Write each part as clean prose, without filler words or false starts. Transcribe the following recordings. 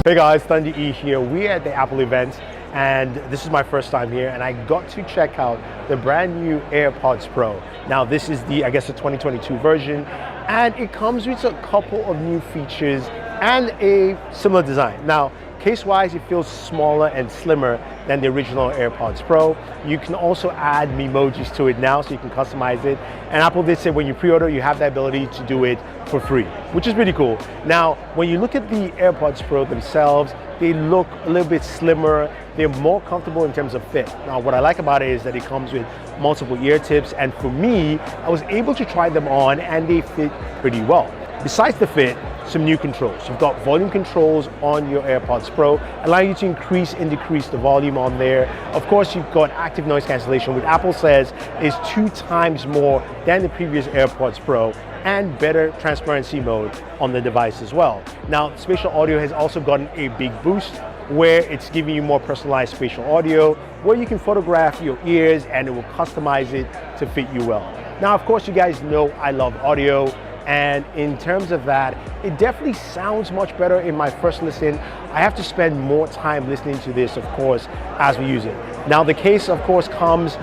Hey guys, Thunder E here. We're at the Apple event and this is my first time here and I got to check out the brand new AirPods Pro. Now this is the 2022 version and it comes with a couple of new features and a similar design. Now case-wise, it feels smaller and slimmer than the original AirPods Pro. You can also add Memojis to it now, so you can customize it. And Apple did say when you pre-order, you have the ability to do it for free, which is pretty cool. Now, when you look at the AirPods Pro themselves, they look a little bit slimmer. They're more comfortable in terms of fit. Now, what I like about it is that it comes with multiple ear tips. And for me, I was able to try them on and they fit pretty well. Besides the fit, some new controls. You've got volume controls on your AirPods Pro, allowing you to increase and decrease the volume on there. Of course, you've got active noise cancellation, which Apple says is 2 times more than the previous AirPods Pro, and better transparency mode on the device as well. Now, spatial audio has also gotten a big boost where it's giving you more personalized spatial audio, where you can photograph your ears and it will customize it to fit you well. Now, of course, you guys know I love audio. And in terms of that, it definitely sounds much better in my first listen. I have to spend more time listening to this, of course, as we use it. Now, the case, of course, comes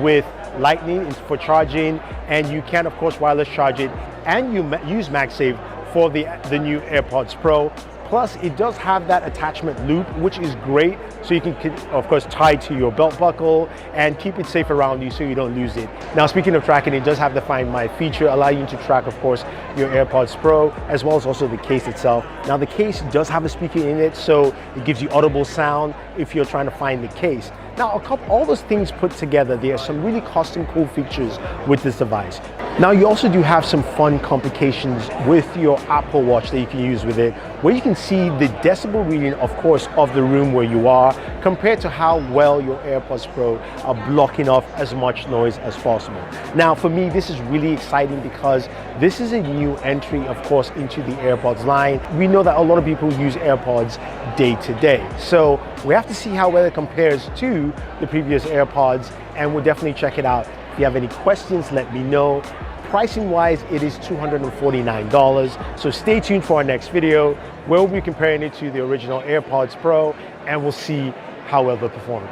with Lightning for charging, and you can, of course, wireless charge it, and you use MagSafe for the new AirPods Pro. Plus, it does have that attachment loop, which is great. So you can, of course, tie it to your belt buckle and keep it safe around you so you don't lose it. Now, speaking of tracking, it does have the Find My feature, allowing you to track, of course, your AirPods Pro, as well as also the case itself. Now, the case does have a speaker in it, so it gives you audible sound if you're trying to find the case. Now, all those things put together, there are some really custom cool features with this device. Now, you also do have some fun complications with your Apple Watch that you can use with it, where you can see the decibel reading, of course, of the room where you are, compared to how well your AirPods Pro are blocking off as much noise as possible. Now, for me, this is really exciting because this is a new entry, of course, into the AirPods line. We know that a lot of people use AirPods day to day. So we have to see how well it compares to the previous AirPods, and we'll definitely check it out. If you have any questions, let me know. Pricing wise, it is $249. So stay tuned for our next video where we'll be comparing it to the original AirPods Pro and we'll see how well they're performing.